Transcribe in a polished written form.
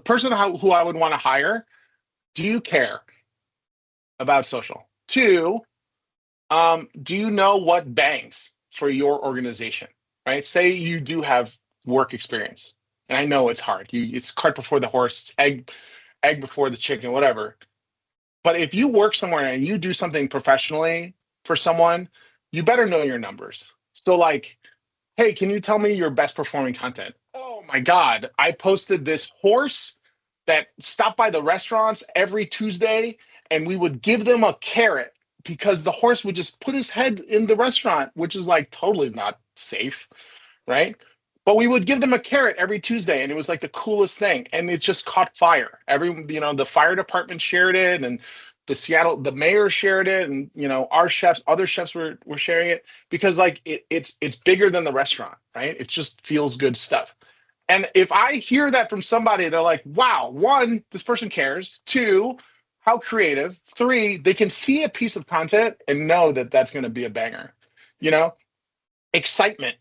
person who I would want to hire, do you care about social? Two, do you know what bangs for your organization, right? Say you do have work experience, and I know it's hard. It's cart before the horse, it's egg before the chicken, whatever. But if you work somewhere and you do something professionally for someone, you better know your numbers. So like, hey, can you tell me your best performing content? Oh my God, I posted this horse that stopped by the restaurants every Tuesday, and we would give them a carrot because the horse would just put his head in the restaurant, which is like totally not safe, right? But we would give them a carrot every Tuesday, and it was like the coolest thing. And it just caught fire. The fire department shared it, and the mayor shared it, and our chefs, other chefs were sharing it because like it's bigger than the restaurant, right? It just feels good stuff. And if I hear that from somebody, they're like, wow, one, this person cares. Two, how creative. Three, they can see a piece of content and know that that's going to be a banger. You know, excitement